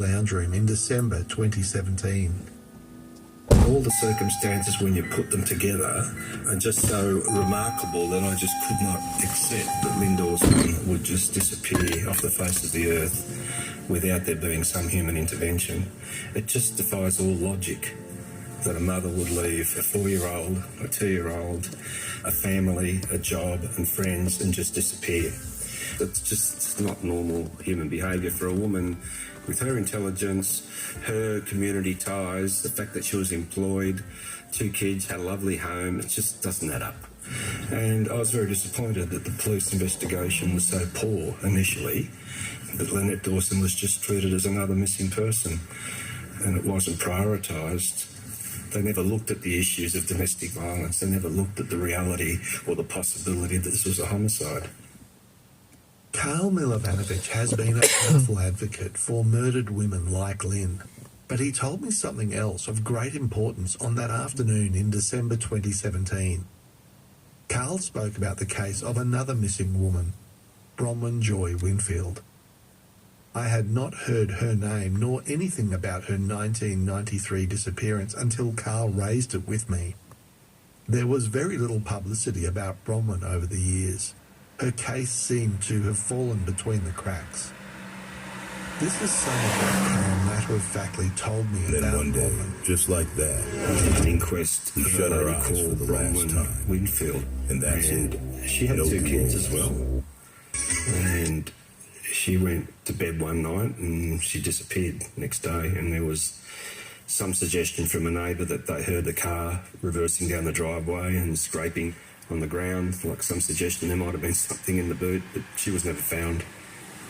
lounge room in December 2017. All the circumstances when you put them together are just so remarkable that I just could not accept that Lynn Dawson would just disappear off the face of the earth without there being some human intervention. It just defies all logic that a mother would leave a 4-year-old, a 2-year-old, a family, a job and friends and just disappear. It's just not normal human behaviour for a woman with her intelligence, her community ties, the fact that she was employed, 2 kids, had a lovely home. It just doesn't add up. And I was very disappointed that the police investigation was so poor initially that Lynette Dawson was just treated as another missing person and it wasn't prioritised. They never looked at the issues of domestic violence. They never looked at the reality or the possibility that this was a homicide. Carl Milovanovich has been a powerful advocate for murdered women like Lynn, but he told me something else of great importance on that afternoon in December 2017. Carl spoke about the case of another missing woman, Bronwyn Joy Winfield. I had not heard her name nor anything about her 1993 disappearance until Carl raised it with me. There was very little publicity about Bronwyn over the years. Her case seemed to have fallen between the cracks. This is some of what Carl matter-of-factly told me then about one day, Bronwyn. just like that, An inquest he shut her eyes for the last Bronwyn time. Winfield. And that's and it. She had No 2 kids as parole. well. And she went to bed one night and she disappeared next day, and there was some suggestion from a neighbour that they heard the car reversing down the driveway and scraping on the ground, like some suggestion there might have been something in the boot, but she was never found.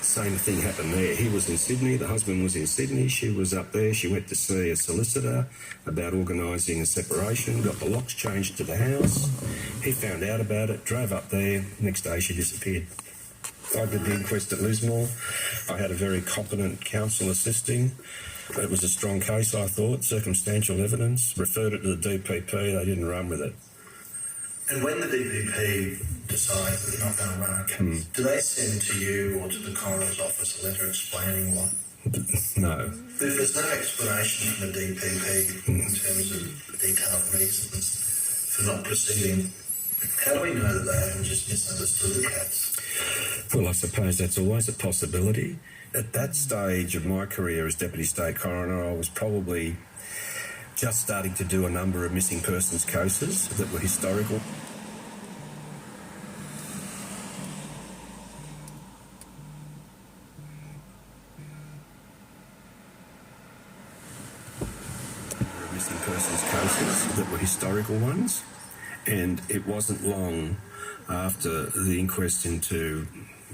Same thing happened there. He was in Sydney, the husband was in Sydney, she was up there, she went to see a solicitor about organising a separation, got the locks changed to the house, he found out about it, drove up there, next day she disappeared. I did the inquest at Lismore. I had a very competent counsel assisting. It was a strong case, I thought, circumstantial evidence, referred it to the DPP, they didn't run with it. And when the DPP decides that they're not going to run a case, do they send to you or to the coroner's office a letter explaining why? No. If there's no explanation from the DPP in terms of detailed reasons for not proceeding, how do we know that they haven't just misunderstood the case? Well, I suppose that's always a possibility. At that stage of my career as Deputy State Coroner, I was probably just starting to do a number of missing persons cases that were historical. Missing persons cases that were historical ones, and it wasn't long after the inquest into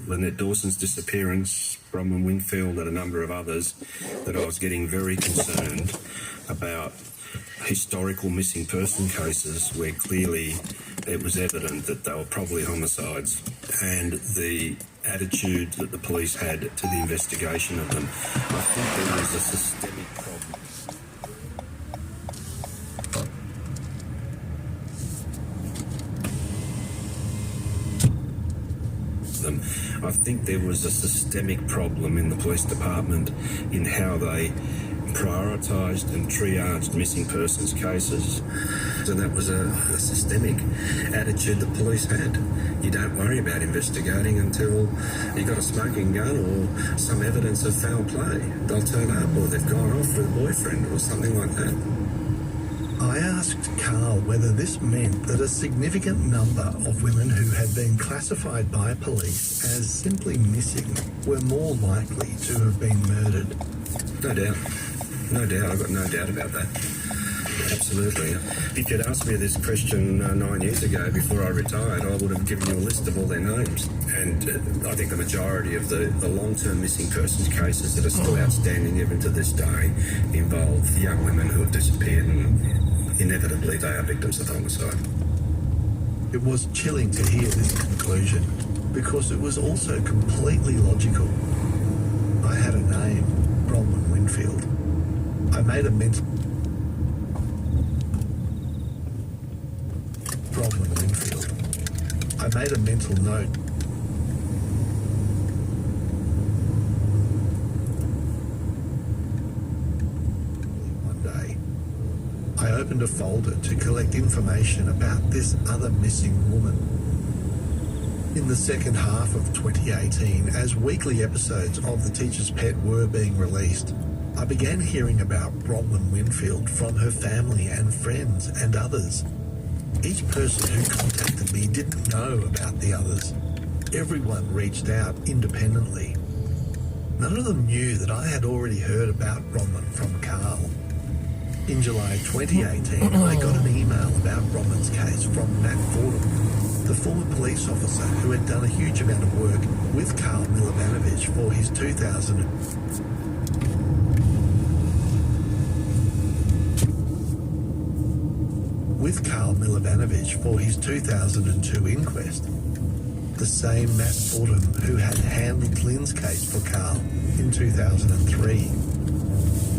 Lynette Dawson's disappearance, Bronwyn Winfield and a number of others, that I was getting very concerned about historical missing person cases where clearly it was evident that they were probably homicides, and the attitude that the police had to the investigation of them. I think there was a systemic problem. I think there was a systemic problem in the police department in how they prioritised and triaged missing persons cases, and that was a systemic attitude the police had. You don't worry about investigating until you've got a smoking gun or some evidence of foul play. They'll turn up, or they've gone off with a boyfriend or something like that. I asked Carl whether this meant that a significant number of women who had been classified by police as simply missing were more likely to have been murdered. No doubt. No doubt. I've got no doubt about that. Absolutely. If you'd asked me this question 9 years ago before I retired, I would have given you a list of all their names. And I think the majority of the long-term missing persons cases that are still outstanding even to this day involve young women who have disappeared, and inevitably they are victims of homicide. It was chilling to hear this conclusion because it was also completely logical. I had a name, Bronwyn Winfield. I made a mental... Bronwyn Winfield. I made a mental note. opened a folder to collect information about this other missing woman. In the second half of 2018, as weekly episodes of The Teacher's Pet were being released, I began hearing about Bronwyn Winfield from her family and friends and others. Each person who contacted me didn't know about the others. Everyone reached out independently. None of them knew that I had already heard about Bronwyn from Carl. In July 2018, I got an email about Bronwyn's case from Matt Fordham, the former police officer who had done a huge amount of work with Carl Milovanovich for his 2002 inquest. The same Matt Fordham who had handled Lynn's case for Carl in 2003.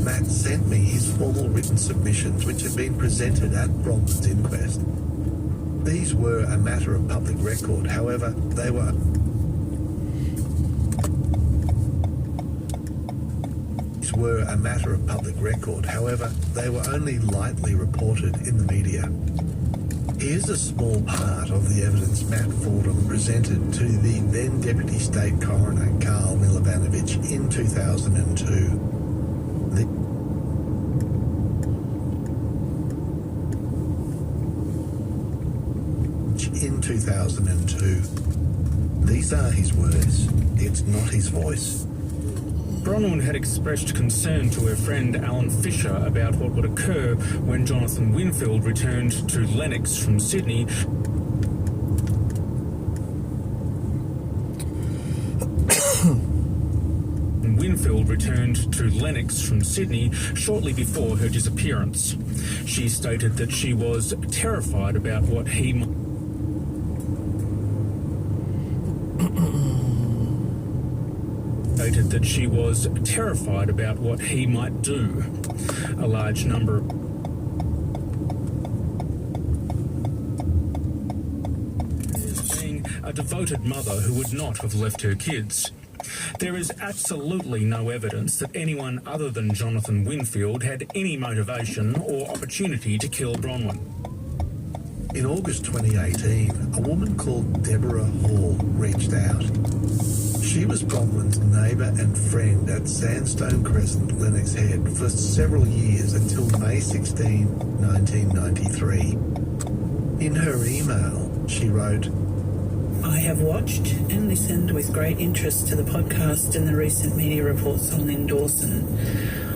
Matt sent me his formal written submissions which had been presented at Bronwyn's inquest. These were a matter of public record, however, they were only lightly reported in the media. Here's a small part of the evidence Matt Fordham presented to the then Deputy State Coroner Carl Milovanovich in 2002. These are his words. It's not his voice. Bronwyn had expressed concern to her friend Alan Fisher about what would occur when Jonathan Winfield returned to Lennox from Sydney. Winfield returned to Lennox from Sydney shortly before her disappearance. She stated that she was terrified about what he might do. A large number being a devoted mother who would not have left her kids. There is absolutely no evidence that anyone other than Jonathan Winfield had any motivation or opportunity to kill Bronwyn. In August 2018, a woman called Deborah Hall reached out. She was Bronwyn's neighbour and friend at Sandstone Crescent, Lennox Head, for several years until May 16, 1993. In her email, she wrote, I have watched and listened with great interest to the podcast and the recent media reports on Lynn Dawson.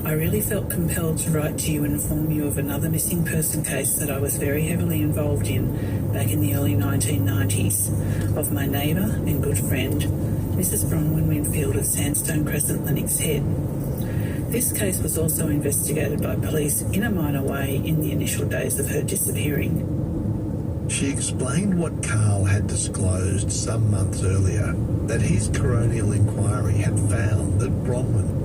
I really felt compelled to write to you and inform you of another missing person case that I was very heavily involved in back in the early 1990s, of my neighbour and good friend, Mrs. Bronwyn Winfield of Sandstone Crescent, Lennox Head. This case was also investigated by police in a minor way in the initial days of her disappearing. She explained what Carl had disclosed some months earlier, that his coronial inquiry had found that Bronwyn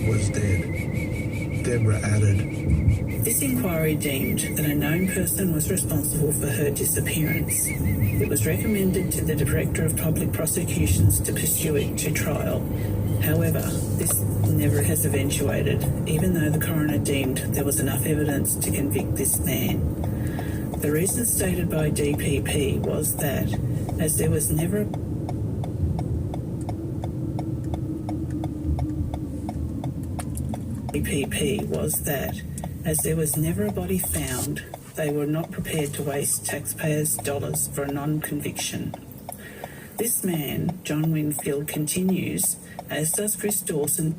was dead. Deborah added, This inquiry deemed that a known person was responsible for her disappearance. It was recommended to the Director of Public Prosecutions to pursue it to trial. However, this never has eventuated, even though the coroner deemed there was enough evidence to convict this man. The reason stated by DPP was that, as there was never a body found, they were not prepared to waste taxpayers' dollars for a non-conviction. This man, John Winfield, continues, as does Chris Dawson,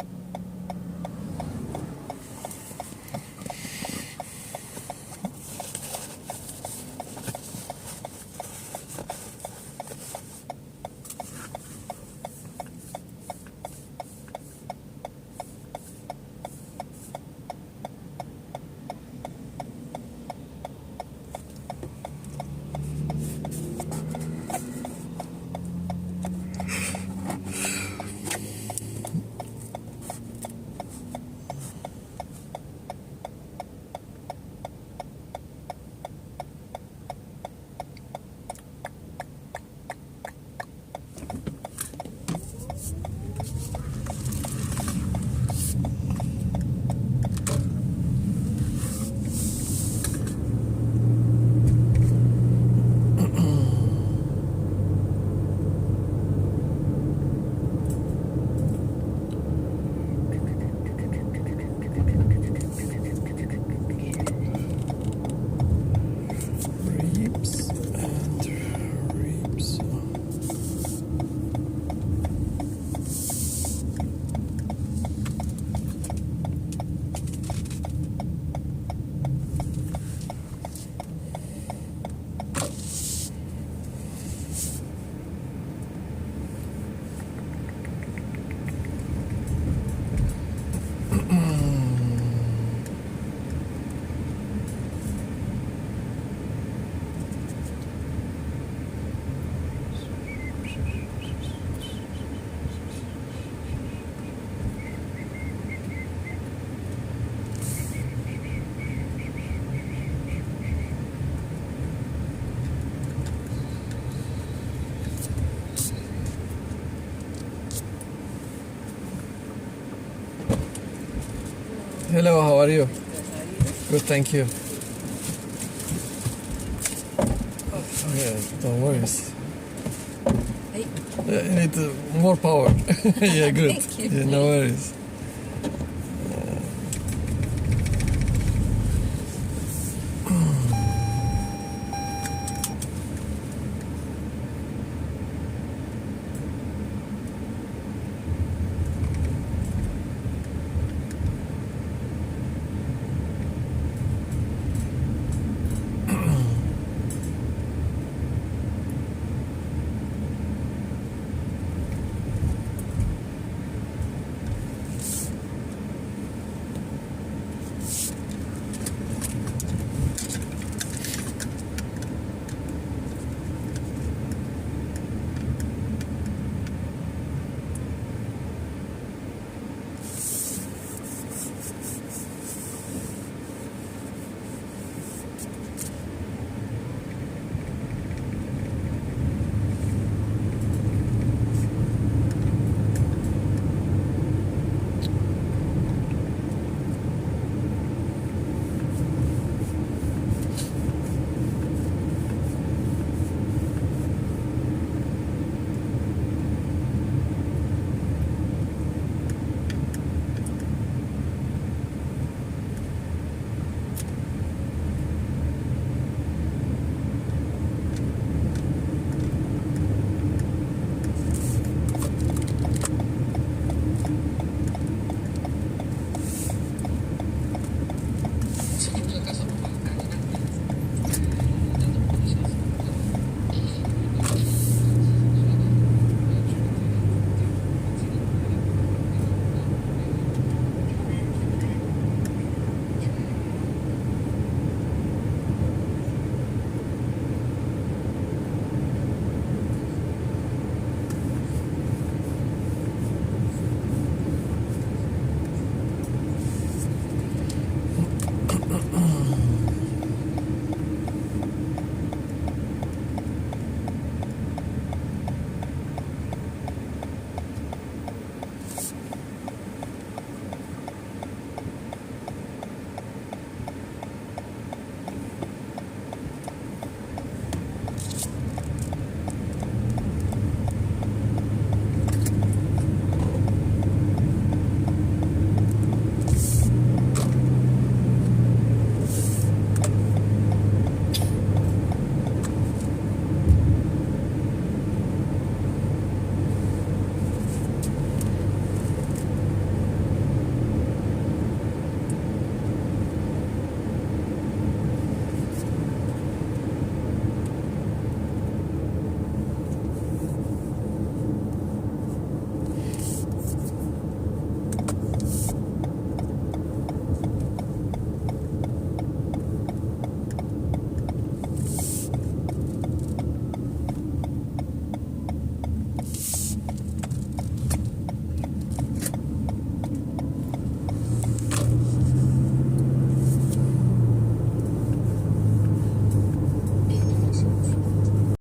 Hello, how are you? Good, thank you. Yeah, no worries. Hey. You need more power. Yeah, good. Thank you. Yeah, no worries.